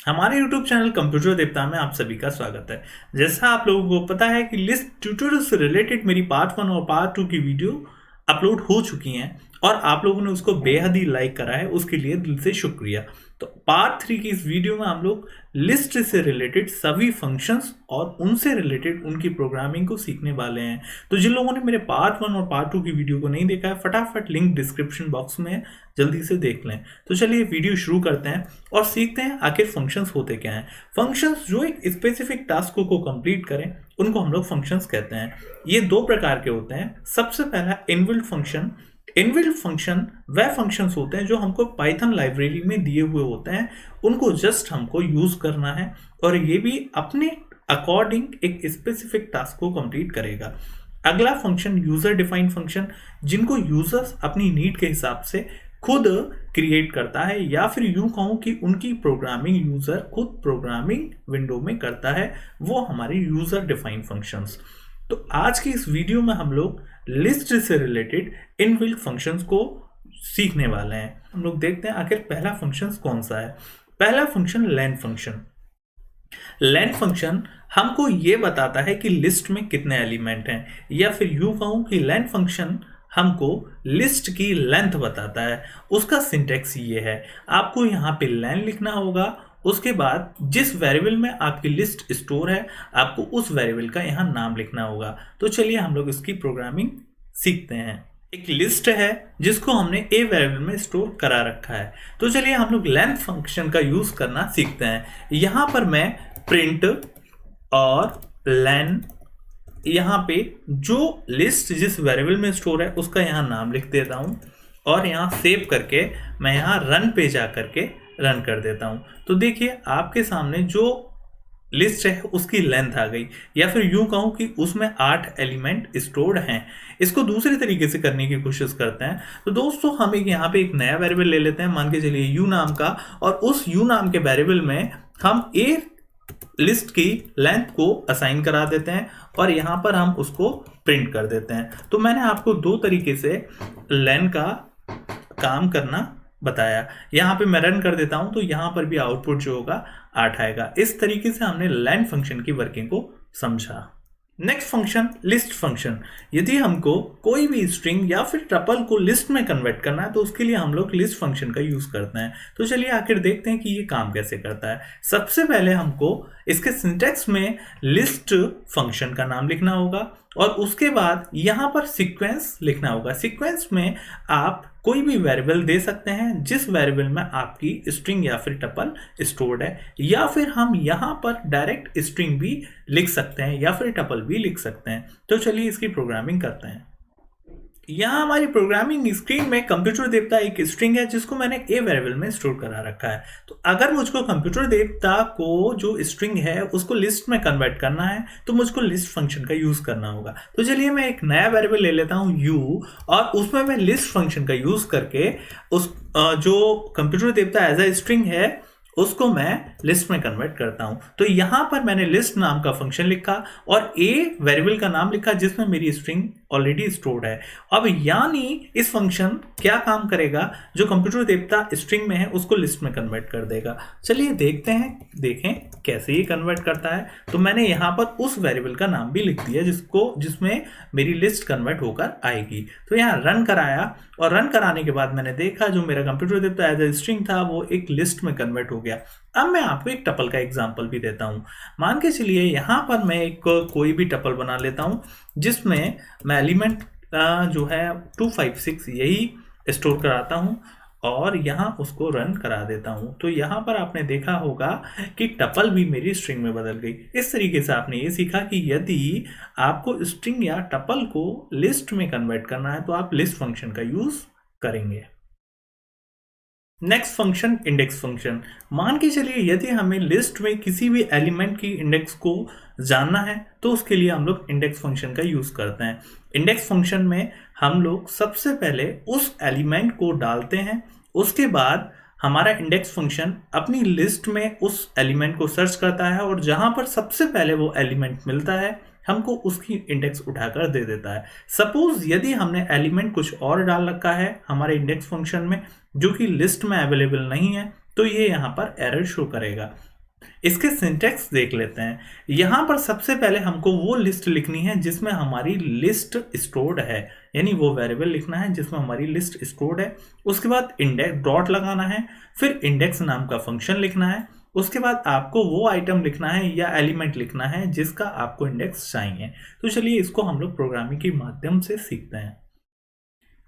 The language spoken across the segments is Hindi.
हमारे YouTube चैनल कंप्यूटर देवता में आप सभी का स्वागत है। जैसा आप लोगों को पता है कि लिस्ट ट्यूटोरियल से रिलेटेड मेरी पार्ट 1 और पार्ट 2 की वीडियो अपलोड हो चुकी हैं और आप लोगों ने उसको बेहद ही लाइक करा है, उसके लिए दिल से शुक्रिया। तो पार्ट 3 की इस वीडियो में हम लोग लिस्ट से रिलेटेड सभी फंक्शंस और उनसे रिलेटेड उनकी प्रोग्रामिंग को सीखने वाले हैं। तो जिन लोगों ने मेरे पार्ट 1 और पार्ट 2 की वीडियो को नहीं देखा है, फटाफट लिंक डिस्क्रिप्शन बॉक्स में है, जल्दी से देख लें। तो चलिए वीडियो शुरू करते हैं और सीखते हैं आखिर फंक्शंस होते क्या हैं। फंक्शंस जो एक स्पेसिफिक टास्क को कंप्लीट करें उनको हम लोग फंक्शंस कहते हैं। ये दो प्रकार के होते हैं। सबसे पहला इनबिल्ट फंक्शन। इनबिल्ट फंक्शन वह फंक्शंस होते हैं जो हमको पाइथन लाइब्रेरी में दिए हुए होते हैं, उनको जस्ट हमको यूज करना है और ये भी अपने अकॉर्डिंग एक स्पेसिफिक टास्क को कंप्लीट करेगा। अगला फंक्शन यूजर डिफाइंड फंक्शन, जिनको यूजर्स अपनी नीड के हिसाब से खुद क्रिएट करता है, या फिर यूं कहूं कि उनकी प्रोग्रामिंग यूजर खुद प्रोग्रामिंग विंडो में करता है, वो हमारे यूजर डिफाइंड फंक्शंस। तो आज की इस वीडियो में हम लोग लिस्ट से रिलेटेड इनबिल्ट फंक्शंस को सीखने वाले हैं। हम लोग देखते हैं आखिर पहला फंक्शन कौन सा है। पहला function len function. Len function हमको ये बताता है कि लिस्ट में कितने एलिमेंट हैं, या फिर यूं कहूं कि लेन फंक्शन हमको लिस्ट की लेंथ बताता है। उसका सिंटेक्स ये है, आपको यहाँ पे लेन लिखना होगा, उसके बाद जिस वेरिएबल में आपकी लिस्ट स्टोर है आपको उस वेरिएबल का यहाँ नाम लिखना होगा। तो चलिए हम लोग इसकी प्रोग्रामिंग सीखते हैं। एक लिस्ट है जिसको हमने ए वेरिएबल में स्टोर करा रखा है। तो चलिए हम लोग लेंथ फंक्शन का यूज करना सीखते हैं। यहाँ पर मैं प्रिंट और लेन, यहाँ पे जो लिस्ट जिस वेरिएबल में स्टोर है उसका यहाँ नाम लिख देता हूँ और यहाँ सेव करके मैं यहाँ रन पे जा करके रन कर देता हूँ। तो देखिए आपके सामने जो लिस्ट है उसकी लेंथ आ गई, या फिर यूं कहूँ कि उसमें 8 एलिमेंट स्टोर्ड हैं। इसको दूसरे तरीके से करने की कोशिश करते हैं। तो दोस्तों हम यहाँ पे एक नया वेरिएबल ले लेते हैं, मान के चलिए यू नाम का, और उस यू नाम के वेरिएबल में हम ए लिस्ट की लेंथ को असाइन करा देते हैं और यहाँ पर हम उसको प्रिंट कर देते हैं। तो मैंने आपको दो तरीके से लेन का काम करना बताया। यहाँ पे मैं रन कर देता हूं तो यहाँ पर भी आउटपुट जो होगा 8 आएगा। इस तरीके से हमने लेन फंक्शन की वर्किंग को समझा। Next function list function. यदि हमको कोई भी स्ट्रिंग या फिर टपल को लिस्ट में कन्वर्ट करना है तो उसके लिए हम लोग लिस्ट फंक्शन का यूज करते हैं। तो चलिए आखिर देखते हैं कि ये काम कैसे करता है। सबसे पहले हमको इसके सिंटेक्स में लिस्ट फंक्शन का नाम लिखना होगा और उसके बाद यहाँ पर सीक्वेंस लिखना होगा। सीक्वेंस में आप कोई भी वेरिएबल दे सकते हैं जिस वेरिएबल में आपकी स्ट्रिंग या फिर टपल स्टोर्ड है, या फिर हम यहाँ पर डायरेक्ट स्ट्रिंग भी लिख सकते हैं या फिर टपल भी लिख सकते हैं। तो चलिए इसकी प्रोग्रामिंग करते हैं। यहाँ हमारी प्रोग्रामिंग स्क्रीन में कंप्यूटर देवता एक स्ट्रिंग है जिसको मैंने ए वेरिएबल में स्टोर करा रखा है। तो अगर मुझको कंप्यूटर देवता को जो स्ट्रिंग है उसको लिस्ट में कन्वर्ट करना है तो मुझको लिस्ट फंक्शन का यूज करना होगा। तो चलिए मैं एक नया वेरिएबल ले लेता हूँ यू, और उसमें मैं लिस्ट फंक्शन का यूज करके उस जो कंप्यूटर देवता एज ए स्ट्रिंग है उसको मैं लिस्ट में कन्वर्ट करता हूं। तो यहां पर मैंने लिस्ट नाम का फंक्शन लिखा और ए वेरिएबल का नाम लिखा जिसमें मेरी स्ट्रिंग ऑलरेडी स्टोर्ड है। अब यानी इस फंक्शन क्या काम करेगा, जो कंप्यूटर देवता स्ट्रिंग में है उसको लिस्ट में कन्वर्ट कर देगा। चलिए देखते हैं, देखें कैसे ये कन्वर्ट करता है। तो मैंने यहाँ पर उस वेरिएबल का नाम भी लिख दिया जिसमें मेरी लिस्ट कन्वर्ट होकर आएगी। तो यहाँ रन कराया और रन कराने के बाद मैंने देखा जो मेरा कंप्यूटर देवता एज ए स्ट्रिंग था वो एक लिस्ट में कन्वर्ट हो गया। अब मैं आपको एक टपल का एग्जांपल भी देता हूं। मान के चलिए यहाँ पर मैं एक कोई भी टपल बना लेता हूं जिसमें मैं एलिमेंट जो है 256 यही स्टोर कराता हूं और यहाँ उसको रन करा देता हूं। तो यहाँ पर आपने देखा होगा कि टपल भी मेरी स्ट्रिंग में बदल गई। इस तरीके से आपने ये सीखा कि यदि आपको स्ट्रिंग या टपल को लिस्ट में कन्वर्ट करना है तो आप लिस्ट फंक्शन का यूज करेंगे। Next function index function. मान के चलिए यदि हमें लिस्ट में किसी भी एलिमेंट की इंडेक्स को जानना है तो उसके लिए हम लोग इंडेक्स फंक्शन का यूज करते हैं। इंडेक्स फंक्शन में हम लोग सबसे पहले उस एलिमेंट को डालते हैं, उसके बाद हमारा इंडेक्स फंक्शन अपनी लिस्ट में उस एलिमेंट को सर्च करता है और जहां पर सबसे पहले वो एलिमेंट मिलता है हमको उसकी इंडेक्स उठाकर दे देता है। सपोज यदि हमने एलिमेंट कुछ और डाल रखा है हमारे इंडेक्स फंक्शन में जो कि लिस्ट में अवेलेबल नहीं है तो ये यहाँ पर एरर शो करेगा। इसके सिंटैक्स देख लेते हैं। यहाँ पर सबसे पहले हमको वो लिस्ट लिखनी है जिसमें हमारी लिस्ट स्टोर्ड है, यानी वो वेरिएबल लिखना है जिसमें हमारी लिस्ट स्टोर्ड है। उसके बाद इंडेक्स डॉट लगाना है, फिर इंडेक्स नाम का फंक्शन लिखना है। उसके बाद आपको वो आइटम लिखना है या एलिमेंट लिखना है जिसका आपको इंडेक्स चाहिए। तो चलिए इसको हम लोग प्रोग्रामिंग के माध्यम से सीखते हैं।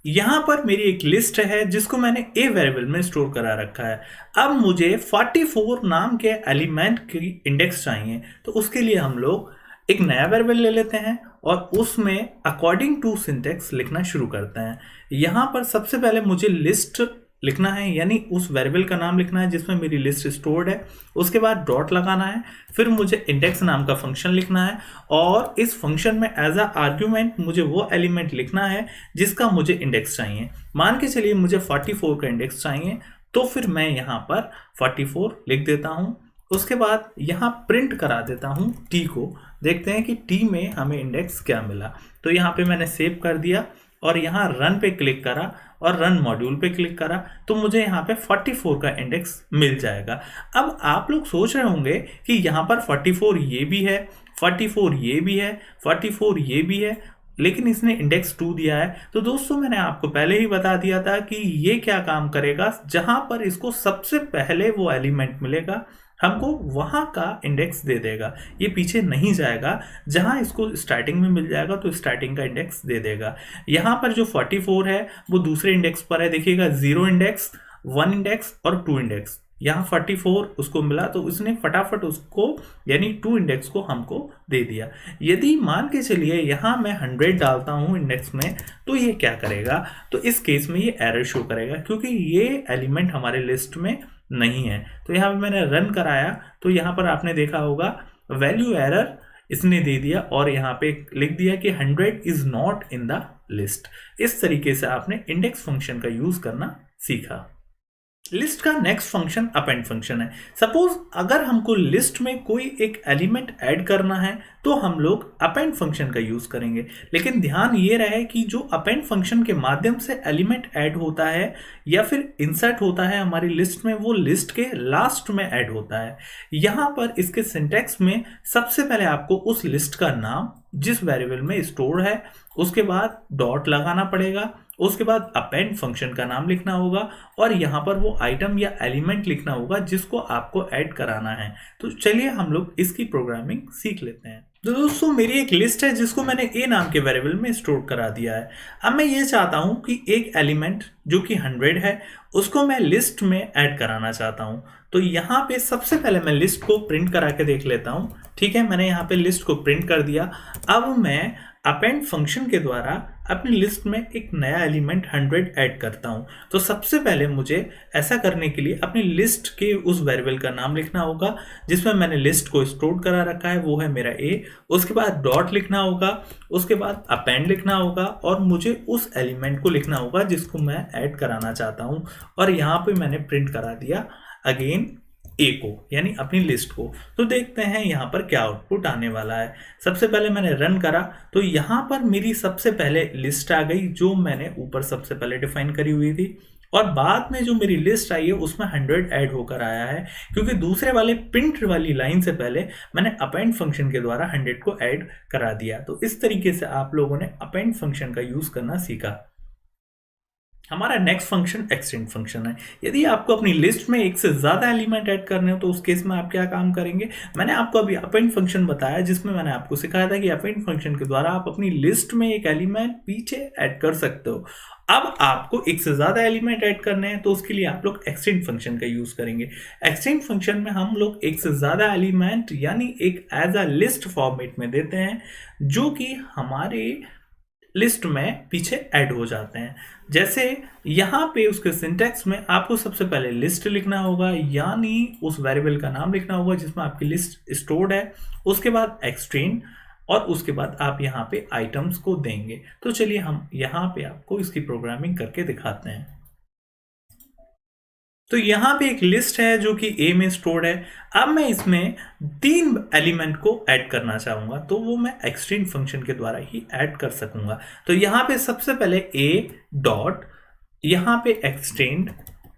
यहाँ पर मेरी एक लिस्ट है जिसको मैंने ए वेरिएबल में स्टोर करा रखा है। अब मुझे 44 नाम के एलिमेंट की इंडेक्स चाहिए, तो उसके लिए हम लोग एक नया वेरिएबल ले लेते हैं और उसमें अकॉर्डिंग टू सिंटैक्स लिखना शुरू करते हैं। यहाँ पर सबसे पहले मुझे लिस्ट लिखना है, यानी उस वेरिएबल का नाम लिखना है जिसमें मेरी लिस्ट स्टोर्ड है। उसके बाद डॉट लगाना है, फिर मुझे इंडेक्स नाम का फंक्शन लिखना है और इस फंक्शन में एज अ आर्ग्यूमेंट मुझे वो एलिमेंट लिखना है जिसका मुझे इंडेक्स चाहिए। मान के चलिए मुझे 44 का इंडेक्स चाहिए, तो फिर मैं यहाँ पर 44 लिख देता हूँ। उसके बाद यहाँ प्रिंट करा देता हूँ टी को, देखते हैं कि टी में हमें इंडेक्स क्या मिला। तो यहाँ पे मैंने सेव कर दिया और यहाँ रन पे क्लिक करा और रन मॉड्यूल पे क्लिक करा, तो मुझे यहाँ पे 44 का इंडेक्स मिल जाएगा। अब आप लोग सोच रहे होंगे कि यहाँ पर 44 ये भी है, 44 ये भी है, 44 ये भी है, लेकिन इसने इंडेक्स 2 दिया है। तो दोस्तों मैंने आपको पहले ही बता दिया था कि ये क्या काम करेगा, जहां पर इसको सबसे पहले वो एलिमेंट मिलेगा हमको वहां का इंडेक्स दे देगा। ये पीछे नहीं जाएगा, जहां इसको स्टार्टिंग में मिल जाएगा तो स्टार्टिंग का इंडेक्स दे देगा। यहाँ पर जो 44 है वो दूसरे इंडेक्स पर है, देखिएगा 0 इंडेक्स, 1 इंडेक्स और 2 इंडेक्स। यहाँ 44 उसको मिला तो उसने फटाफट उसको यानी 2 इंडेक्स को हमको दे दिया। यदि मान के चलिए यहाँ मैं 100 डालता हूँ इंडेक्स में, तो ये क्या करेगा, तो इस केस में ये एरर शो करेगा क्योंकि ये एलिमेंट हमारे लिस्ट में नहीं है। तो यहाँ पे मैंने रन कराया तो यहाँ पर आपने देखा होगा वैल्यू एरर इसने दे दिया और यहाँ पे लिख दिया कि 100 is not in the list. इस तरीके से आपने इंडेक्स फंक्शन का यूज करना सीखा। लिस्ट का नेक्स्ट फंक्शन अपेंड फंक्शन है। सपोज अगर हमको लिस्ट में कोई एक एलिमेंट ऐड करना है तो हम लोग अपेंड फंक्शन का यूज करेंगे, लेकिन ध्यान ये रहे कि जो अपेंड फंक्शन के माध्यम से एलिमेंट ऐड होता है या फिर इंसर्ट होता है हमारी लिस्ट में, वो लिस्ट के लास्ट में ऐड होता है। यहां पर इसके सिंटैक्स में सबसे पहले आपको उस लिस्ट का नाम जिस वेरिएबल में स्टोर है, उसके बाद डॉट लगाना पड़ेगा, उसके बाद अपेंड फंक्शन का नाम लिखना होगा और यहाँ पर वो आइटम या एलिमेंट लिखना होगा जिसको आपको ऐड कराना है। तो चलिए हम लोग इसकी प्रोग्रामिंग सीख लेते हैं। तो दोस्तों मेरी एक लिस्ट है जिसको मैंने ए नाम के वेरिएबल में स्टोर करा दिया है। अब मैं ये चाहता हूं कि एक एलिमेंट जो कि 100 है उसको मैं लिस्ट में ऐड कराना चाहता हूं। तो यहाँ पे सबसे पहले मैं लिस्ट को प्रिंट करा के देख लेता हूं। ठीक है, मैंने यहाँ पे लिस्ट को प्रिंट कर दिया। अब मैं अपेंड फंक्शन के द्वारा अपनी लिस्ट में एक नया एलिमेंट 100 ऐड करता हूं। तो सबसे पहले मुझे ऐसा करने के लिए अपनी लिस्ट के उस वेरिएबल का नाम लिखना होगा जिसमें मैंने लिस्ट को स्टोर करा रखा है, वो है मेरा ए। उसके बाद डॉट लिखना होगा, उसके बाद अपेंड लिखना होगा और मुझे उस एलिमेंट को लिखना होगा जिसको मैं ऐड कराना चाहता हूं। और यहाँ पे मैंने प्रिंट करा दिया अगेन ए को, यानी अपनी लिस्ट को। तो देखते हैं यहाँ पर क्या आउटपुट आने वाला है। सबसे पहले मैंने रन करा तो यहाँ पर मेरी सबसे पहले लिस्ट आ गई जो मैंने ऊपर सबसे पहले डिफाइन करी हुई थी, और बाद में जो मेरी लिस्ट आई है उसमें 100 ऐड होकर आया है क्योंकि दूसरे वाले प्रिंट वाली लाइन से पहले मैंने अपेंड फंक्शन के द्वारा 100 को ऐड करा दिया। तो इस तरीके से आप लोगों ने अपेंड फंक्शन का यूज करना सीखा। हमारा नेक्स्ट फंक्शन एक्सटेंड फंक्शन है। यदि आपको अपनी लिस्ट में एक से ज्यादा एलिमेंट ऐड करने हो तो उस केस में आप क्या काम करेंगे, मैंने आपको अभी अपेंड फंक्शन बताया जिसमें मैंने आपको सिखाया था कि अपेंड फंक्शन के द्वारा आप अपनी लिस्ट में एक एलिमेंट पीछे ऐड कर सकते हो। अब आपको एक से ज्यादा एलिमेंट ऐड करने हैं तो उसके लिए आप लोग एक्सटेंड फंक्शन का यूज करेंगे। एक्सटेंड फंक्शन में हम लोग एक से ज्यादा एलिमेंट यानी एक एज अ लिस्ट फॉर्मेट में देते हैं जो कि हमारे लिस्ट में पीछे ऐड हो जाते हैं। जैसे यहाँ पे उसके सिंटैक्स में आपको सबसे पहले लिस्ट लिखना होगा, यानी उस वेरिएबल का नाम लिखना होगा जिसमें आपकी लिस्ट स्टोर्ड है, उसके बाद एक्सटेंड और उसके बाद आप यहाँ पे आइटम्स को देंगे। तो चलिए हम यहाँ पे आपको इसकी प्रोग्रामिंग करके दिखाते हैं। तो यहाँ पे एक लिस्ट है जो कि ए में स्टोर्ड है। अब मैं इसमें 3 एलिमेंट को ऐड करना चाहूंगा तो वो मैं एक्सटेंड फंक्शन के द्वारा ही ऐड कर सकूंगा। तो यहाँ पे सबसे पहले ए डॉट यहाँ पे एक्सटेंड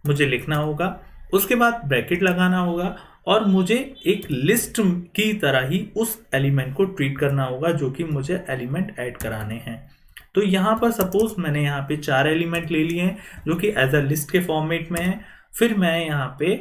मुझे लिखना होगा, उसके बाद ब्रैकेट लगाना होगा और मुझे एक लिस्ट की तरह ही उस एलिमेंट को ट्रीट करना होगा जो कि मुझे एलिमेंट ऐड कराने हैं। तो यहाँ पर सपोज मैंने यहाँ पे 4 एलिमेंट ले लिए हैं जो कि एज अ लिस्ट के फॉर्मेट में है, फिर मैं यहाँ पे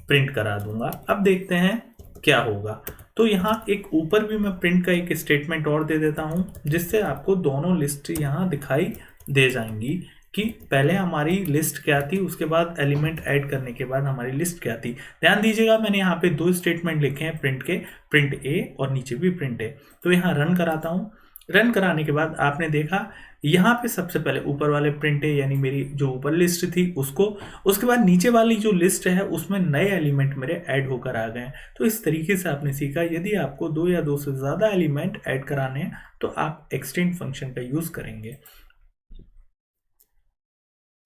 प्रिंट करा दूंगा। अब देखते हैं क्या होगा। तो यहाँ एक ऊपर भी मैं प्रिंट का एक स्टेटमेंट और दे देता हूँ जिससे आपको दोनों लिस्ट यहाँ दिखाई दे जाएंगी कि पहले हमारी लिस्ट क्या थी, उसके बाद एलिमेंट ऐड करने के बाद हमारी लिस्ट क्या थी। ध्यान दीजिएगा मैंने यहाँ पे 2 स्टेटमेंट लिखे हैं प्रिंट के, प्रिंट ए और नीचे भी प्रिंट ए। तो यहाँ रन कराता हूँ। रन कराने के बाद आपने देखा यहाँ पे सबसे पहले ऊपर वाले प्रिंट है यानी मेरी जो ऊपर लिस्ट थी उसको, उसके बाद नीचे वाली जो लिस्ट है उसमें नए एलिमेंट मेरे ऐड होकर आ गए। तो इस तरीके से आपने सीखा। यदि आपको 2 या 2 से ज़्यादा एलिमेंट ऐड कराने हैं तो आप एक्सटेंड फंक्शन का यूज़ करेंगे।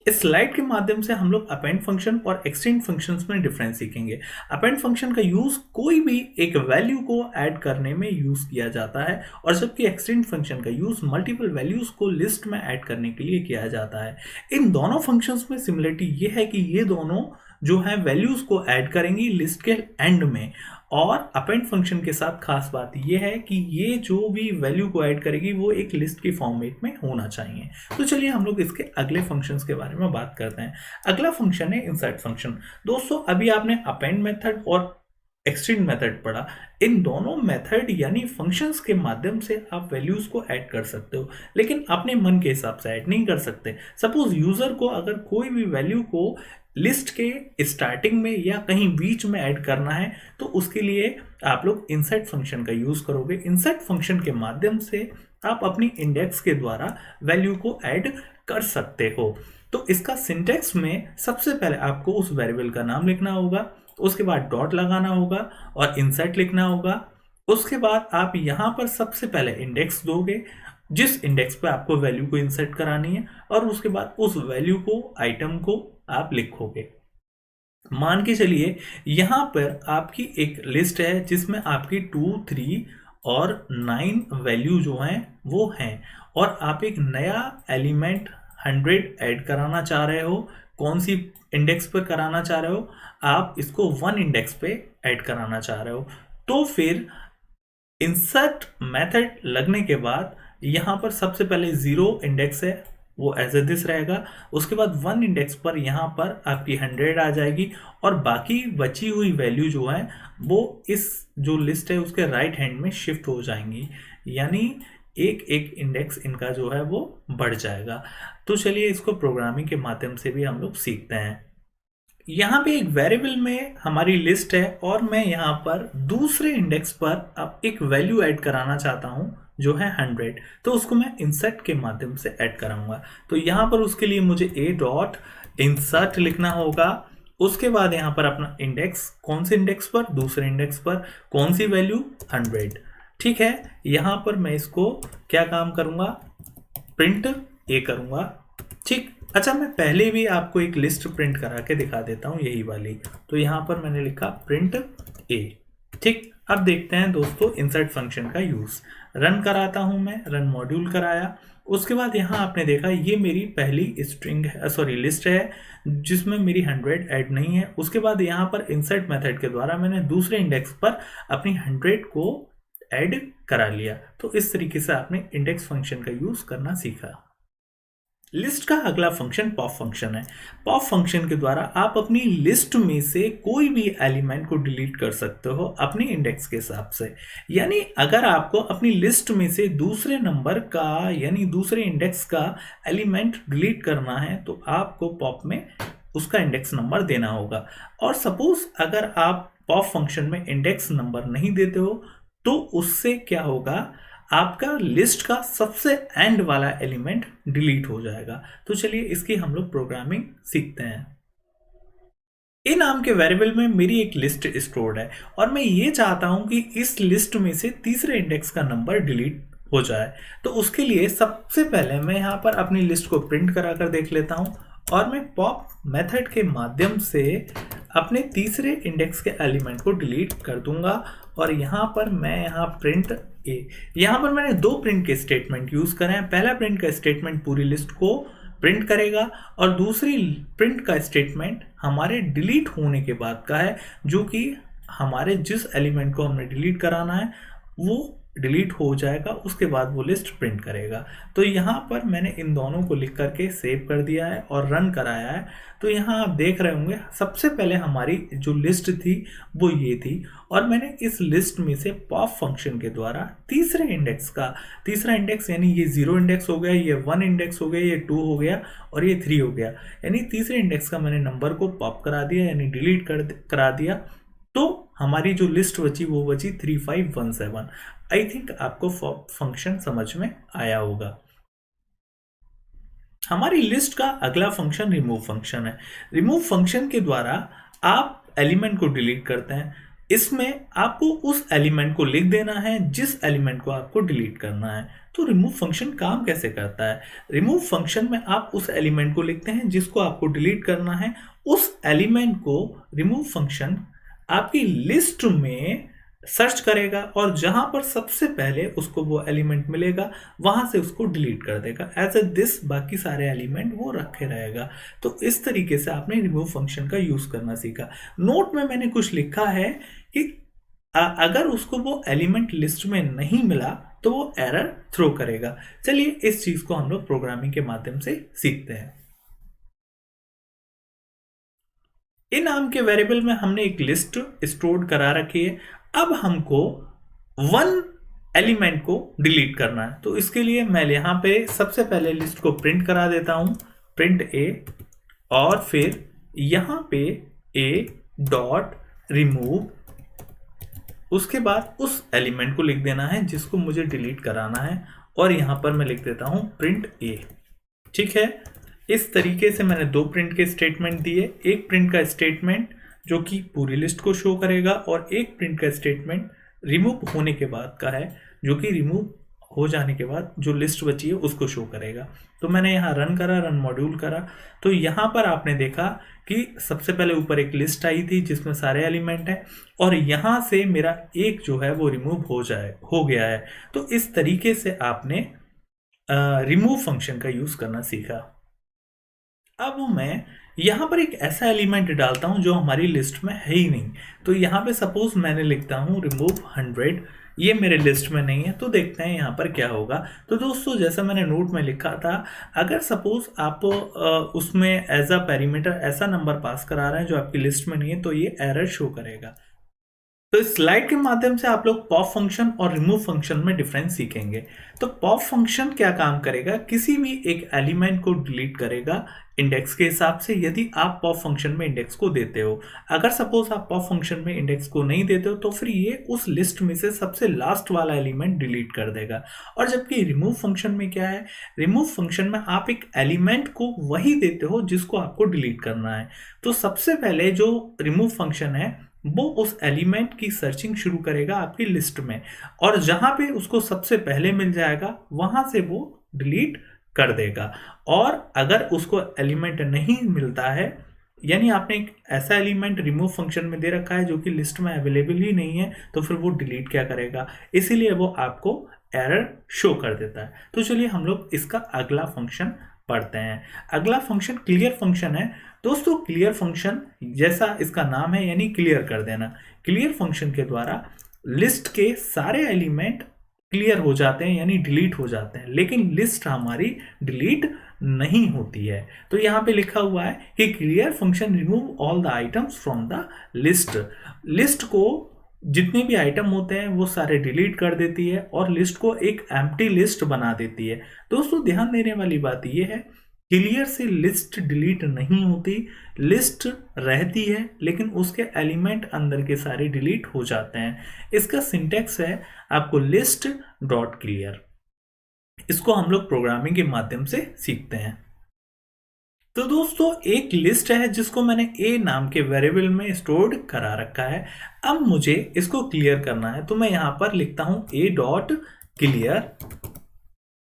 इस स्लाइड के माध्यम से हम लोग अपेंड फंक्शन और एक्सटेंड फंक्शंस में डिफरेंस सीखेंगे। अपेंड फंक्शन का यूज कोई भी एक वैल्यू को ऐड करने में यूज किया जाता है और जबकि एक्सटेंड फंक्शन का यूज मल्टीपल वैल्यूज को लिस्ट में ऐड करने के लिए किया जाता है। इन दोनों फंक्शंस में सिमिलरिटी ये है कि ये दोनों जो है वैल्यूज को ऐड करेंगी लिस्ट के एंड में, और अपेंड फंक्शन के साथ खास बात यह है कि ये जो भी वैल्यू को ऐड करेगी वो एक लिस्ट की फॉर्मेट में होना चाहिए। तो चलिए हम लोग इसके अगले फंक्शंस के बारे में बात करते हैं। अगला फंक्शन है इंसर्ट फंक्शन। दोस्तों अभी आपने अपेंड मेथड और एक्सटेंड मेथड पढ़ा। इन दोनों मेथड यानी फंक्शंस के माध्यम से आप वैल्यूज को ऐड कर सकते हो, लेकिन अपने मन के हिसाब से ऐड नहीं कर सकते। सपोज यूजर को अगर कोई भी वैल्यू को लिस्ट के स्टार्टिंग में या कहीं बीच में ऐड करना है तो उसके लिए आप लोग इंसर्ट फंक्शन का यूज करोगे। इंसर्ट फंक्शन के माध्यम से आप अपनी इंडेक्स के द्वारा वैल्यू को ऐड कर सकते हो। तो इसका सिंटेक्स में सबसे पहले आपको उस वेरिएबल का नाम लिखना होगा, उसके बाद डॉट लगाना होगा और इंसर्ट लिखना होगा। उसके बाद आप यहाँ पर सबसे पहले इंडेक्स दोगे जिस इंडेक्स पे आपको वैल्यू को इंसर्ट करानी है, और उसके बाद उस वैल्यू को, आइटम को आप लिखोगे। मान के चलिए यहाँ पर आपकी एक लिस्ट है जिसमें आपकी 2, 3 और 9 वैल्यू जो हैं वो हैं, और आप एक नया एलिमेंट 100 ऐड कराना चाह रहे हो। कौन सी इंडेक्स पर कराना चाह रहे हो? आप इसको 1 इंडेक्स पे ऐड कराना चाह रहे हो। तो फिर इंसर्ट मेथड लगने के बाद यहाँ पर सबसे पहले 0 इंडेक्स है वो एज ए दिस रहेगा, उसके बाद 1 इंडेक्स पर यहाँ पर आपकी 100 आ जाएगी, और बाकी बची हुई वैल्यू जो है वो इस जो लिस्ट है उसके राइट हैंड में शिफ्ट हो जाएंगी, यानी एक एक इंडेक्स इनका जो है वो बढ़ जाएगा। तो चलिए इसको प्रोग्रामिंग के माध्यम से भी हम लोग सीखते हैं। यहाँ पे एक वेरिएबल में हमारी लिस्ट है और मैं यहाँ पर दूसरे इंडेक्स पर अब एक वैल्यू ऐड कराना चाहता हूँ जो है 100। तो उसको मैं इंसर्ट के माध्यम से ऐड कराऊंगा। तो यहाँ पर उसके लिए मुझे a डॉट इंसर्ट लिखना होगा। उसके बाद यहाँ पर अपना इंडेक्स, कौन से इंडेक्स पर? दूसरे इंडेक्स पर। कौन सी वैल्यू? 100। ठीक है, यहाँ पर मैं इसको क्या काम करूंगा? प्रिंट a करूंगा। ठीक, अच्छा मैं पहले भी आपको एक लिस्ट प्रिंट करा के दिखा देता हूँ, यही वाली। तो यहाँ पर मैंने लिखा प्रिंट a। ठीक, अब देखते हैं दोस्तों इंसर्ट फंक्शन का यूज। रन कराता हूं मैं, रन मॉड्यूल कराया। उसके बाद यहाँ आपने देखा ये मेरी पहली स्ट्रिंग है, सॉरी लिस्ट है जिसमें मेरी 100 ऐड नहीं है। उसके बाद यहाँ पर इंसर्ट मेथड के द्वारा मैंने दूसरे इंडेक्स पर अपनी 100 को ऐड करा लिया। तो इस तरीके से आपने इंडेक्स फंक्शन का यूज करना सीखा। लिस्ट का अगला फंक्शन पॉप फंक्शन है। पॉप फंक्शन के द्वारा आप अपनी लिस्ट में से कोई भी एलिमेंट को डिलीट कर सकते हो अपने इंडेक्स के हिसाब से। यानी अगर आपको अपनी लिस्ट में से दूसरे नंबर का यानी दूसरे इंडेक्स का एलिमेंट डिलीट करना है तो आपको पॉप में उसका इंडेक्स नंबर देना होगा। और सपोज अगर आप पॉप फंक्शन में इंडेक्स नंबर नहीं देते हो तो उससे क्या होगा? आपका लिस्ट का सबसे एंड वाला एलिमेंट डिलीट हो जाएगा। तो चलिए इसकी हम लोग प्रोग्रामिंग सीखते हैं। ए नाम के वेरिएबल में मेरी एक लिस्ट स्टोर्ड है और मैं ये चाहता हूं कि इस लिस्ट में से तीसरे इंडेक्स का नंबर डिलीट हो जाए। तो उसके लिए सबसे पहले मैं यहाँ पर अपनी लिस्ट को प्रिंट करा कर देख लेता हूँ, और मैं पॉप मेथड के माध्यम से अपने तीसरे इंडेक्स के एलिमेंट को डिलीट कर दूंगा। और यहाँ पर मैं प्रिंट ए, यहाँ पर मैंने 2 प्रिंट के स्टेटमेंट यूज करे हैं। पहला प्रिंट का स्टेटमेंट पूरी लिस्ट को प्रिंट करेगा और दूसरी प्रिंट का स्टेटमेंट हमारे डिलीट होने के बाद का है जो कि हमारे जिस एलिमेंट को हमने डिलीट कराना है वो डिलीट हो जाएगा, उसके बाद वो लिस्ट प्रिंट करेगा। तो यहाँ पर मैंने इन दोनों को लिख करके सेव कर दिया है और रन कराया है। तो यहाँ आप देख रहे होंगे सबसे पहले हमारी जो लिस्ट थी वो ये थी, और मैंने इस लिस्ट में से पॉप फंक्शन के द्वारा तीसरा इंडेक्स यानी ये 0 इंडेक्स हो गया, ये 1 इंडेक्स हो गया, ये 2 हो गया और ये 3 हो गया, यानी तीसरे इंडेक्स का मैंने नंबर को पॉप करा दिया यानी डिलीट करा दिया। तो हमारी जो लिस्ट बची वो बची 3517। आई थिंक आपको फंक्शन समझ में आया होगा। हमारी लिस्ट का अगला फंक्शन रिमूव फंक्शन है। रिमूव फंक्शन के द्वारा आप एलिमेंट को डिलीट करते हैं। इसमें आपको उस एलिमेंट को लिख देना है जिस एलिमेंट को आपको डिलीट करना है। तो रिमूव फंक्शन काम कैसे करता है? रिमूव फंक्शन में आप उस एलिमेंट को लिखते हैं जिसको आपको डिलीट करना है। उस एलिमेंट को रिमूव फंक्शन आपकी लिस्ट में सर्च करेगा और जहां पर सबसे पहले उसको वो एलिमेंट मिलेगा वहां से उसको डिलीट कर देगा। एज ए दिस बाकी सारे एलिमेंट वो रखे रहेगा। तो इस तरीके से आपने रिमूव फंक्शन का यूज करना सीखा। नोट में मैंने कुछ लिखा है कि अगर उसको वो एलिमेंट लिस्ट में नहीं मिला तो वो एरर थ्रो करेगा। चलिए इस चीज को हम लोग प्रोग्रामिंग के माध्यम से सीखते हैं। इन नाम के वेरिएबल में हमने एक लिस्ट स्टोर करा रखी है। अब हमको 1 एलिमेंट को डिलीट करना है। तो इसके लिए मैं यहां पे सबसे पहले लिस्ट को प्रिंट करा देता हूं, प्रिंट ए, और फिर यहां पे ए डॉट रिमूव, उसके बाद उस एलिमेंट को लिख देना है जिसको मुझे डिलीट कराना है, और यहां पर मैं लिख देता हूं प्रिंट ए। ठीक है, इस तरीके से मैंने 2 प्रिंट के स्टेटमेंट दिए। एक प्रिंट का स्टेटमेंट जो कि पूरी लिस्ट को शो करेगा, और एक प्रिंट का स्टेटमेंट रिमूव होने के बाद का है जो कि रिमूव हो जाने के बाद जो लिस्ट बची है उसको शो करेगा। तो मैंने यहाँ रन मॉड्यूल करा। तो यहाँ पर आपने देखा कि सबसे पहले ऊपर एक लिस्ट आई थी जिसमें सारे एलिमेंट हैं, और यहाँ से मेरा एक जो है वो रिमूव हो गया है। तो इस तरीके से आपने रिमूव फंक्शन का यूज करना सीखा। अब मैं यहाँ पर एक ऐसा एलिमेंट डालता हूँ जो हमारी लिस्ट में है ही नहीं। तो यहाँ पे सपोज मैंने लिखता हूँ रिमूव 100, ये मेरे लिस्ट में नहीं है। तो देखते हैं यहाँ पर क्या होगा। तो दोस्तों जैसा मैंने नोट में लिखा था, अगर सपोज आप उसमें एज अ पैरामीटर ऐसा नंबर पास करा रहे हैं जो आपकी लिस्ट में नहीं है तो ये एरर शो करेगा। तो इस स्लाइड के माध्यम से आप लोग पॉप फंक्शन और रिमूव फंक्शन में डिफरेंस सीखेंगे। तो पॉप फंक्शन क्या काम करेगा? किसी भी एक एलिमेंट को डिलीट करेगा इंडेक्स के हिसाब से, यदि आप पॉप फंक्शन में इंडेक्स को देते हो। अगर सपोज आप पॉप फंक्शन में इंडेक्स को नहीं देते हो तो फिर ये उस लिस्ट में से सबसे लास्ट वाला एलिमेंट डिलीट कर देगा। और जबकि रिमूव फंक्शन में क्या है? रिमूव फंक्शन में आप एक एलिमेंट को वही देते हो जिसको आपको डिलीट करना है। तो सबसे पहले जो रिमूव फंक्शन है वो उस एलिमेंट की सर्चिंग शुरू करेगा आपकी लिस्ट में, और जहां पे उसको सबसे पहले मिल जाएगा वहां से वो डिलीट कर देगा। और अगर उसको एलिमेंट नहीं मिलता है, यानी आपने एक ऐसा एलिमेंट रिमूव फंक्शन में दे रखा है जो कि लिस्ट में अवेलेबल ही नहीं है, तो फिर वो डिलीट क्या करेगा? इसीलिए वो आपको एरर शो कर देता है। तो चलिए हम लोग इसका अगला फंक्शन पढ़ते हैं। अगला फंक्शन क्लियर फंक्शन है। दोस्तों क्लियर फंक्शन जैसा इसका नाम है यानी क्लियर कर देना। क्लियर फंक्शन के द्वारा लिस्ट के सारे एलिमेंट क्लियर हो जाते हैं यानी डिलीट हो जाते हैं, लेकिन लिस्ट हमारी डिलीट नहीं होती है। तो यहाँ पे लिखा हुआ है कि clear function remove all the items from the list. List को जितने भी आइटम होते हैं वो सारे डिलीट कर देती है और लिस्ट को एक एम्प्टी लिस्ट बना देती है। दोस्तों ध्यान देने वाली बात यह है, क्लियर से लिस्ट डिलीट नहीं होती, लिस्ट रहती है लेकिन उसके एलिमेंट अंदर के सारे डिलीट हो जाते हैं। इसका सिंटेक्स है आपको लिस्ट डॉट क्लियर। इसको हम लोग प्रोग्रामिंग के माध्यम से सीखते हैं। तो दोस्तों एक लिस्ट है जिसको मैंने a नाम के वेरिएबल में स्टोर्ड करा रखा है। अब मुझे इसको क्लियर करना है, तो मैं यहां पर लिखता हूं a डॉट क्लियर,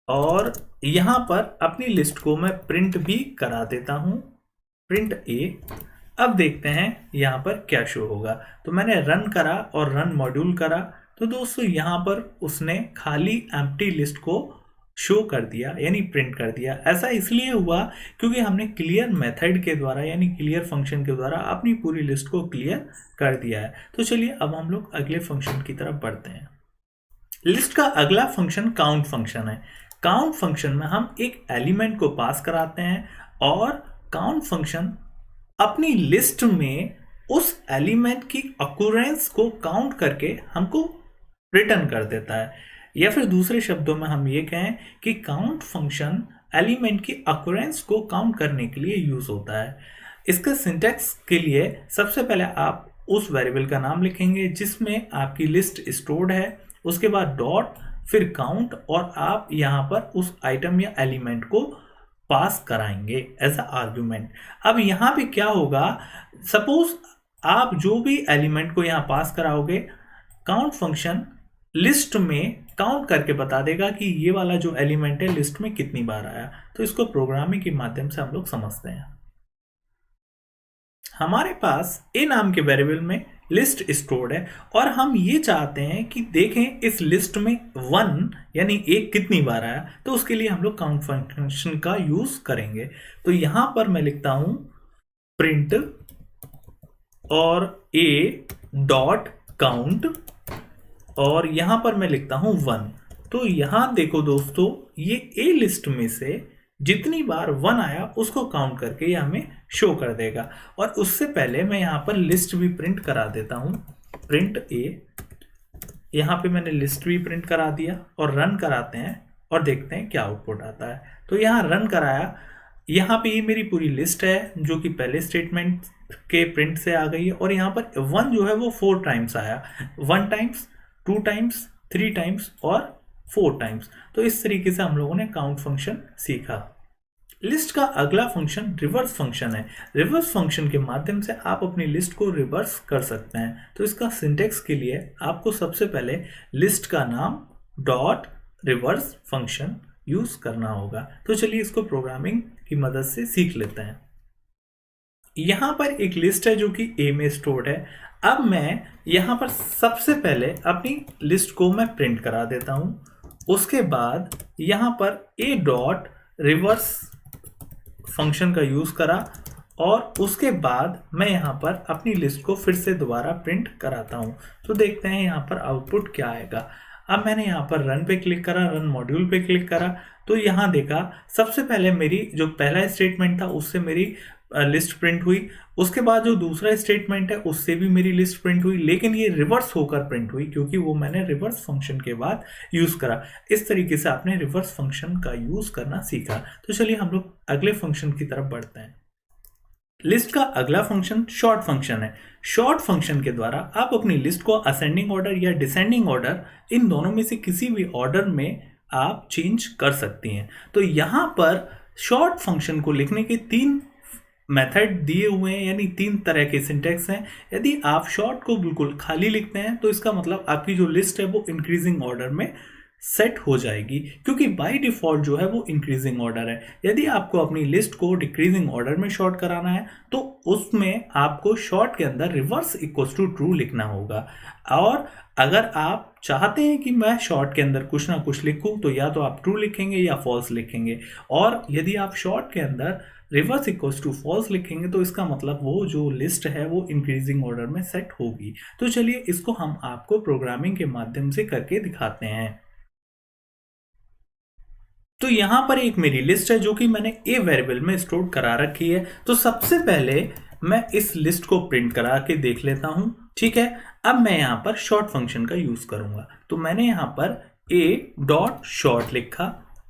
और यहां पर अपनी लिस्ट को मैं प्रिंट भी करा देता हूं, प्रिंट a। अब देखते हैं यहां पर क्या शो होगा। तो मैंने रन करा और रन मॉड्यूल करा, तो दोस्तों यहां पर उसने खाली एम्प्टी लिस्ट को शो कर दिया यानी प्रिंट कर दिया। ऐसा इसलिए हुआ क्योंकि हमने क्लियर मेथड के द्वारा यानी क्लियर फंक्शन के द्वारा अपनी पूरी लिस्ट को क्लियर कर दिया है। तो चलिए अब हम लोग अगले फंक्शन की तरफ बढ़ते हैं। लिस्ट का अगला फंक्शन काउंट फंक्शन है। काउंट फंक्शन में हम एक एलिमेंट को पास कराते हैं और काउंट फंक्शन अपनी लिस्ट में उस एलिमेंट की अक्यूरेंस को काउंट करके हमको रिटर्न कर देता है। या फिर दूसरे शब्दों में हम ये कहें कि काउंट फंक्शन एलिमेंट की अक्यूरेंस को काउंट करने के लिए यूज होता है। इसका सिंटैक्स के लिए सबसे पहले आप उस वेरिएबल का नाम लिखेंगे जिसमें आपकी लिस्ट स्टोर्ड है, उसके बाद डॉट, फिर काउंट, और आप यहाँ पर उस आइटम या एलिमेंट को पास कराएंगे एज अ आर्ग्यूमेंट। अब यहाँ पे क्या होगा, सपोज आप जो भी एलिमेंट को यहाँ पास कराओगे, काउंट फंक्शन लिस्ट में काउंट करके बता देगा कि ये वाला जो एलिमेंट है लिस्ट में कितनी बार आया। तो इसको प्रोग्रामिंग के माध्यम से हम लोग समझते हैं। हमारे पास ए नाम के वेरिएबल में लिस्ट स्टोर्ड है और हम ये चाहते हैं कि देखें इस लिस्ट में 1 यानी 1 कितनी बार आया। तो उसके लिए हम लोग काउंट फंक्शन का यूज करेंगे। तो यहां पर मैं लिखता हूं प्रिंट और ए डॉट काउंट और यहां पर मैं लिखता हूं 1। तो यहां देखो दोस्तों, ये ए लिस्ट में से जितनी बार 1 आया उसको काउंट करके ये हमें शो कर देगा। और उससे पहले मैं यहाँ पर लिस्ट भी प्रिंट करा देता हूँ, प्रिंट ए। यहाँ पे मैंने लिस्ट भी प्रिंट करा दिया और रन कराते हैं और देखते हैं क्या आउटपुट आता है। तो यहाँ रन कराया, यहाँ पे ये मेरी पूरी लिस्ट है जो कि पहले स्टेटमेंट के प्रिंट से आ गई है। और यहाँ पर 1 जो है वो 4 टाइम्स आया, 1 टाइम्स, 2 टाइम्स, 3 टाइम्स और 4 टाइम्स। तो इस तरीके से हम लोगों ने काउंट फंक्शन सीखा। लिस्ट का अगला फंक्शन रिवर्स फंक्शन है। रिवर्स फंक्शन के माध्यम से आप अपनी लिस्ट को रिवर्स कर सकते हैं। तो इसका सिंटेक्स के लिए आपको सबसे पहले लिस्ट का नाम डॉट रिवर्स फंक्शन यूज करना होगा। तो चलिए इसको प्रोग्रामिंग की मदद से सीख लेते हैं। यहां पर एक लिस्ट है जो कि ए में स्टोर्ड है। अब मैं यहां पर सबसे पहले अपनी लिस्ट को मैं प्रिंट करा देता हूं। उसके बाद यहां पर ए डॉट रिवर्स फंक्शन का यूज करा और उसके बाद मैं यहां पर अपनी लिस्ट को फिर से दोबारा प्रिंट कराता हूं। तो देखते हैं यहां पर आउटपुट क्या आएगा। अब मैंने यहां पर रन पे क्लिक करा, रन मॉड्यूल पे क्लिक करा, तो यहां देखा सबसे पहले मेरी जो पहला स्टेटमेंट था उससे मेरी लिस्ट प्रिंट हुई। उसके बाद जो दूसरा स्टेटमेंट है उससे भी मेरी लिस्ट प्रिंट हुई, लेकिन ये रिवर्स होकर प्रिंट हुई क्योंकि वो मैंने रिवर्स फंक्शन के बाद यूज करा। इस तरीके से आपने रिवर्स फंक्शन का यूज करना सीखा। तो चलिए हम लोग अगले फंक्शन की तरफ बढ़ते हैं। लिस्ट का अगला फंक्शन शॉर्ट फंक्शन है। शॉर्ट फंक्शन के द्वारा आप अपनी लिस्ट को असेंडिंग ऑर्डर या डिसेंडिंग ऑर्डर, इन दोनों में से किसी भी ऑर्डर में आप चेंज कर सकती हैं। तो यहां पर शॉर्ट फंक्शन को लिखने के 3 मेथड दिए हुए हैं, यानी 3 तरह के सिंटेक्स हैं। यदि आप शॉर्ट को बिल्कुल खाली लिखते हैं तो इसका मतलब आपकी जो लिस्ट है वो इंक्रीजिंग ऑर्डर में सेट हो जाएगी, क्योंकि बाय डिफॉल्ट जो है वो इंक्रीजिंग ऑर्डर है। यदि आपको अपनी लिस्ट को डिक्रीजिंग ऑर्डर में शॉर्ट कराना है तो उसमें आपको शॉर्ट के अंदर रिवर्स इक्वल्स टू ट्रू लिखना होगा। और अगर आप चाहते हैं कि मैं शॉर्ट के अंदर कुछ ना कुछ लिखूं तो या तो आप ट्रू लिखेंगे या फॉल्स लिखेंगे। और यदि आप शॉर्ट के अंदर रिवर्स इक्वल्स टू फॉल्स लिखेंगे तो इसका मतलब वो जो लिस्ट है वो इंक्रीजिंग ऑर्डर में सेट होगी। तो चलिए इसको हम आपको प्रोग्रामिंग के माध्यम से करके दिखाते हैं। तो यहां पर एक मेरी लिस्ट है जो कि मैंने ए वेरिएबल में स्टोर करा रखी है। तो सबसे पहले मैं इस लिस्ट को प्रिंट करा के देख लेता हूं, ठीक है। अब मैं यहां पर शॉर्ट फंक्शन का यूज करूंगा। तो मैंने यहां पर ए डॉट शॉर्ट लिखा,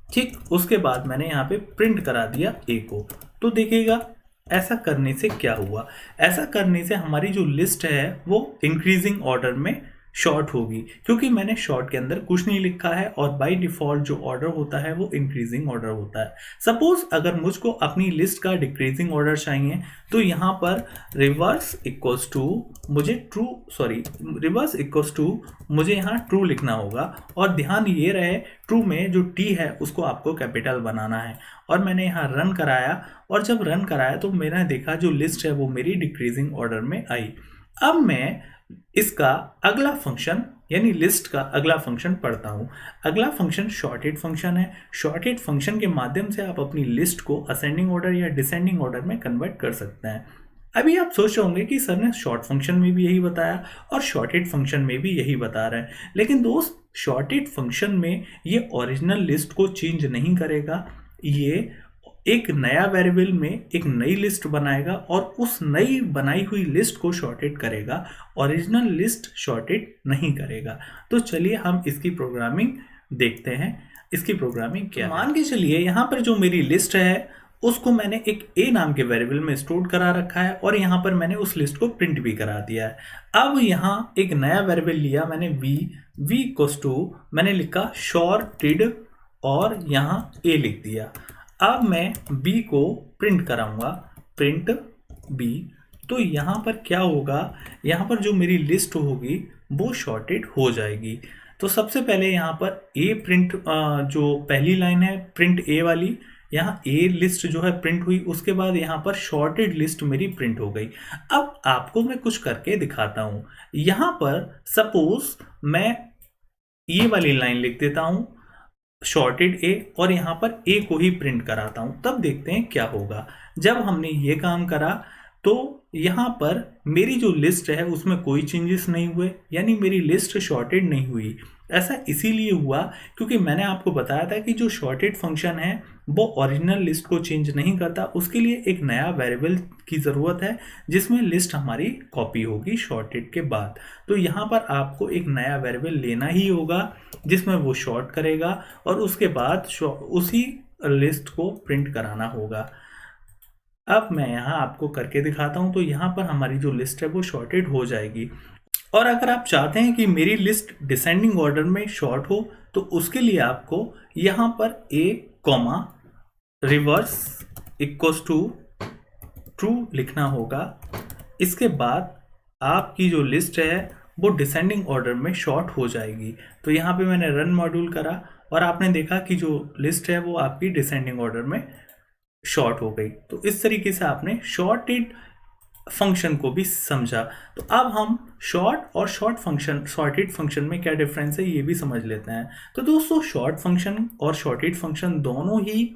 ठीक। उसके बाद मैंने यहां पे प्रिंट करा दिया ए को। तो देखिएगा ऐसा करने से क्या हुआ। ऐसा करने से हमारी जो लिस्ट है वो इंक्रीजिंग ऑर्डर में शॉर्ट होगी, क्योंकि मैंने शॉर्ट के अंदर कुछ नहीं लिखा है और बाय डिफॉल्ट जो ऑर्डर होता है वो इंक्रीजिंग ऑर्डर होता है। सपोज अगर मुझको अपनी लिस्ट का डिक्रीजिंग ऑर्डर चाहिए तो यहाँ पर रिवर्स इक्वल्स टू मुझे यहाँ ट्रू लिखना होगा। और ध्यान ये रहे, ट्रू में जो टी है उसको आपको कैपिटल बनाना है। और मैंने यहाँ रन कराया और जब रन कराया तो मैंने देखा जो लिस्ट है वो मेरी डिक्रीजिंग ऑर्डर में आई। अब मैं इसका अगला फंक्शन यानी लिस्ट का अगला फंक्शन पढ़ता हूँ। अगला फंक्शन शॉर्टेड फंक्शन है। शॉर्टेड फंक्शन के माध्यम से आप अपनी लिस्ट को असेंडिंग ऑर्डर या डिसेंडिंग ऑर्डर में कन्वर्ट कर सकते हैं। अभी आप सोच रहे होंगे कि सर ने शॉर्ट फंक्शन में भी यही बताया और शॉर्टेड फंक्शन में भी यही बता रहे हैं, लेकिन दोस्त शॉर्टेड फंक्शन में ये ओरिजिनल लिस्ट को चेंज नहीं करेगा। ये एक नया वेरिएबल में एक नई लिस्ट बनाएगा और उस नई बनाई हुई लिस्ट को शॉर्टेड करेगा, ओरिजिनल लिस्ट शॉर्टेड नहीं करेगा। तो चलिए हम इसकी प्रोग्रामिंग देखते हैं। इसकी प्रोग्रामिंग क्या है। मान के चलिए यहाँ पर जो मेरी लिस्ट है उसको मैंने एक a नाम के वेरिएबल में स्टोर करा रखा है और यहाँ पर मैंने उस लिस्ट को प्रिंट भी करा दिया है। अब यहाँ एक नया वेरिएबल लिया मैंने v इक्वल्स टू मैंने लिखा शॉर्टेड और यहाँ a लिख दिया। अब मैं b को प्रिंट कराऊंगा, प्रिंट b। तो यहाँ पर क्या होगा, यहाँ पर जो मेरी लिस्ट होगी वो शॉर्टेड हो जाएगी। तो सबसे पहले यहाँ पर a प्रिंट, जो पहली लाइन है प्रिंट a वाली, यहाँ a लिस्ट जो है प्रिंट हुई, उसके बाद यहाँ पर शॉर्टेड लिस्ट मेरी प्रिंट हो गई। अब आपको मैं कुछ करके दिखाता हूँ। यहाँ पर सपोज मैं ये वाली लाइन लिख देता हूँ शॉर्टेड a और यहाँ पर a को ही प्रिंट कराता हूँ, तब देखते हैं क्या होगा। जब हमने ये काम करा तो यहाँ पर मेरी जो लिस्ट है उसमें कोई चेंजेस नहीं हुए, यानी मेरी लिस्ट शॉर्टेड नहीं हुई। ऐसा इसीलिए हुआ क्योंकि मैंने आपको बताया था कि जो शॉर्टेड फंक्शन है वो ओरिजिनल लिस्ट को चेंज नहीं करता, उसके लिए एक नया वेरिएबल की ज़रूरत है जिसमें लिस्ट हमारी कॉपी होगी शॉर्टेड के बाद। तो यहाँ पर आपको एक नया वेरिएबल लेना ही होगा जिसमें वो शॉर्ट करेगा और उसके बाद उसी लिस्ट को प्रिंट कराना होगा। अब मैं यहाँ आपको करके दिखाता हूँ। तो यहाँ पर हमारी जो लिस्ट है वो शॉर्टेड हो जाएगी। और अगर आप चाहते हैं कि मेरी लिस्ट डिसेंडिंग ऑर्डर में शॉर्ट हो तो उसके लिए आपको यहाँ पर a comma reverse equals to true लिखना होगा। इसके बाद आपकी जो लिस्ट है वो डिसेंडिंग ऑर्डर में शॉर्ट हो जाएगी। तो यहाँ पे मैंने रन मॉड्यूल करा और आपने देखा कि जो लिस्ट है वो आपकी डिसेंडिंग ऑर्डर में शॉर्ट हो गई। तो इस तरीके से आपने शॉर्टेड फंक्शन को भी समझा। तो अब हम शॉर्ट और शॉर्टेड फंक्शन में क्या डिफरेंस है ये भी समझ लेते हैं। तो दोस्तों शॉर्ट फंक्शन और शॉर्टेड फंक्शन दोनों ही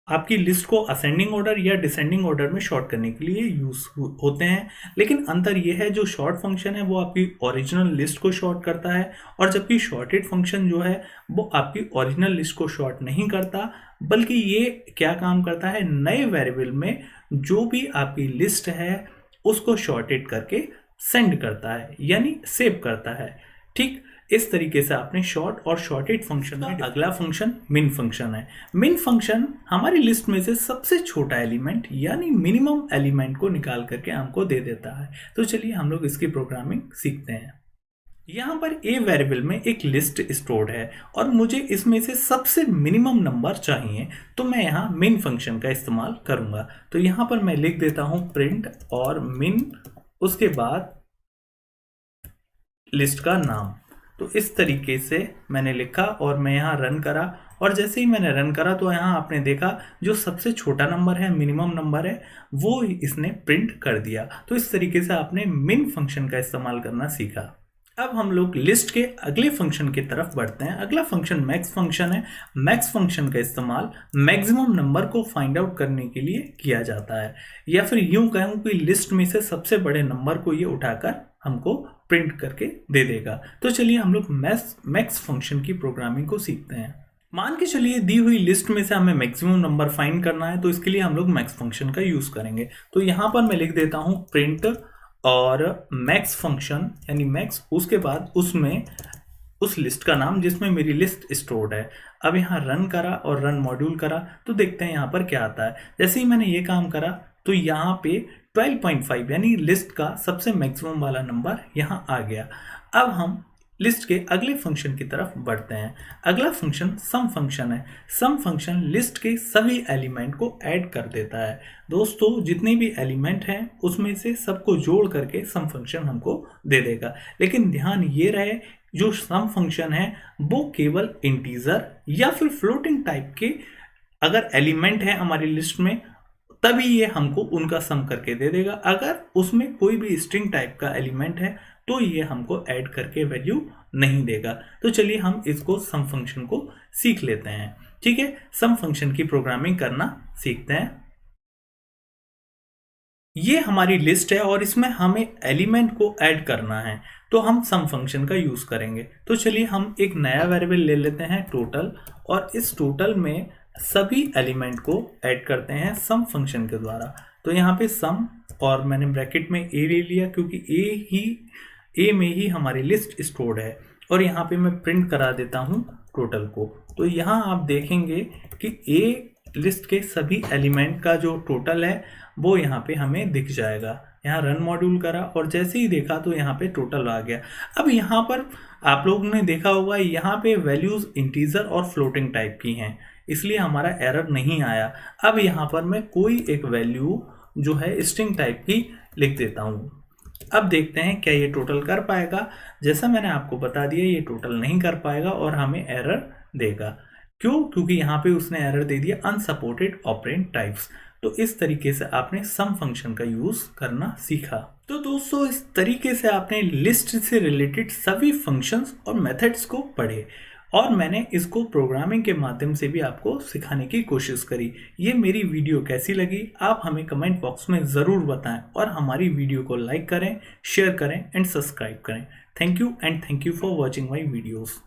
आपकी लिस्ट को असेंडिंग ऑर्डर या डिसेंडिंग ऑर्डर में शॉर्ट करने के लिए यूज होते हैं, लेकिन अंतर यह है जो शॉर्ट फंक्शन है वो आपकी ओरिजिनल लिस्ट को शॉर्ट करता है और जबकि शॉर्टेड फंक्शन जो है वो आपकी ओरिजिनल लिस्ट को शॉर्ट नहीं करता, बल्कि ये क्या काम करता है, नए वेरिएबल में जो भी आपकी लिस्ट है उसको शॉर्टेड करके सेंड करता है, यानी सेव करता है। ठीक इस तरीके से आपने शॉर्ट और शॉर्टेड फंक्शन में। अगला फंक्शन मिन फंक्शन है। मिन फंक्शन हमारी लिस्ट में से सबसे छोटा एलिमेंट यानी मिनिमम एलिमेंट को निकाल करके हमको दे देता है। तो चलिए हम लोग इसकी प्रोग्रामिंग सीखते हैं। यहाँ पर a वेरिएबल में एक लिस्ट स्टोर्ड है और मुझे इसमें से सबसे मिनिमम नंबर चाहिए, तो मैं यहाँ मिन फंक्शन का इस्तेमाल करूँगा। तो यहाँ पर मैं लिख देता हूँ प्रिंट और मिन, उसके बाद लिस्ट का नाम। तो इस तरीके से मैंने लिखा और मैं यहाँ रन करा और जैसे ही मैंने रन करा तो यहाँ आपने देखा जो सबसे छोटा नंबर है, मिनिमम नंबर है, वो इसने प्रिंट कर दिया। तो इस तरीके से आपने मिन फंक्शन का इस्तेमाल करना सीखा। अब हम लोग लिस्ट के अगले फंक्शन की तरफ बढ़ते हैं। अगला फंक्शन मैक्स फंक्शन है। मैक्स फंक्शन का इस्तेमाल मैक्सिमम नंबर को फाइंड आउट करने के लिए किया जाता है, या फिर यूं कहूं कि लिस्ट में से सबसे बड़े नंबर को ये उठाकर हमको प्रिंट करके दे देगा। तो चलिए हम लोग मैक्स फंक्शन की प्रोग्रामिंग को सीखते हैं। मान के चलिए दी हुई लिस्ट में से हमें मैक्सिमम नंबर फाइंड करना है, तो इसके लिए हम लोग मैक्स फंक्शन का यूज करेंगे। तो यहाँ पर मैं लिख देता हूँ प्रिंट और मैक्स फंक्शन यानी मैक्स, उसके बाद उसमें उस लिस्ट का नाम जिसमें मेरी लिस्ट स्टोर्ड है। अब यहाँ रन करा और रन मॉड्यूल करा तो देखते हैं यहाँ पर क्या आता है। जैसे ही मैंने ये काम करा तो यहाँ पे 12.5 यानी लिस्ट का सबसे मैक्सिमम वाला नंबर यहाँ आ गया। अब हम लिस्ट के अगले फंक्शन की तरफ बढ़ते हैं। अगला फंक्शन सम फंक्शन है। सम फंक्शन लिस्ट के सभी एलिमेंट को ऐड कर देता है। दोस्तों जितने भी एलिमेंट हैं उसमें से सबको जोड़ करके सम फंक्शन हमको दे देगा, लेकिन ध्यान ये रहे जो सम फंक्शन है वो केवल इंटीजर या फिर फ्लोटिंग टाइप के अगर एलिमेंट है हमारी लिस्ट में तभी ये हमको उनका सम करके दे देगा। अगर उसमें कोई भी स्ट्रिंग टाइप का एलिमेंट है तो ये हमको ऐड करके वैल्यू नहीं देगा। तो चलिए हम इसको सम फंक्शन को सीख लेते हैं। ठीक है, सम फंक्शन की प्रोग्रामिंग करना सीखते हैं। ये हमारी लिस्ट है और इसमें हमें एलिमेंट को ऐड करना है, तो हम सम फंक्शन का यूज करेंगे। तो चलिए हम एक नया वेरिएबल ले लेते हैं टोटल, और इस टोटल में सभी एलिमेंट को ऐड करते हैं सम फंक्शन के द्वारा। तो यहाँ पे सम, और मैंने ब्रैकेट में ए ले लिया क्योंकि ए में ही हमारी लिस्ट स्टोर्ड है, और यहाँ पे मैं प्रिंट करा देता हूँ टोटल को। तो यहाँ आप देखेंगे कि ए लिस्ट के सभी एलिमेंट का जो टोटल है वो यहाँ पे हमें दिख जाएगा। यहाँ रन मॉड्यूल करा और जैसे ही देखा तो यहाँ पे टोटल आ गया। अब यहाँ पर आप लोगों ने देखा होगा यहाँ पे वैल्यूज इंटीजर और फ्लोटिंग टाइप की हैं, इसलिए हमारा एरर नहीं आया। अब यहाँ पर मैं कोई एक वैल्यू जो है स्ट्रिंग टाइप की लिख देता हूँ। अब देखते हैं क्या ये टोटल कर पाएगा। जैसा मैंने आपको बता दिया ये टोटल नहीं कर पाएगा और हमें एरर देगा। क्यों? क्योंकि यहाँ पे उसने एरर दे दिया अनसपोर्टेड ऑपरेंड टाइप्स। तो इस तरीके से आपने सम फंक्शन का यूज करना सीखा। तो दोस्तों इस तरीके से आपने लिस्ट से रिलेटेड सभी फंक्शंस और मेथड्स को पढ़े, और मैंने इसको प्रोग्रामिंग के माध्यम से भी आपको सिखाने की कोशिश करी। ये मेरी वीडियो कैसी लगी आप हमें कमेंट बॉक्स में ज़रूर बताएं, और हमारी वीडियो को लाइक करें, शेयर करें एंड सब्सक्राइब करें। Thank you and thank you for watching my videos.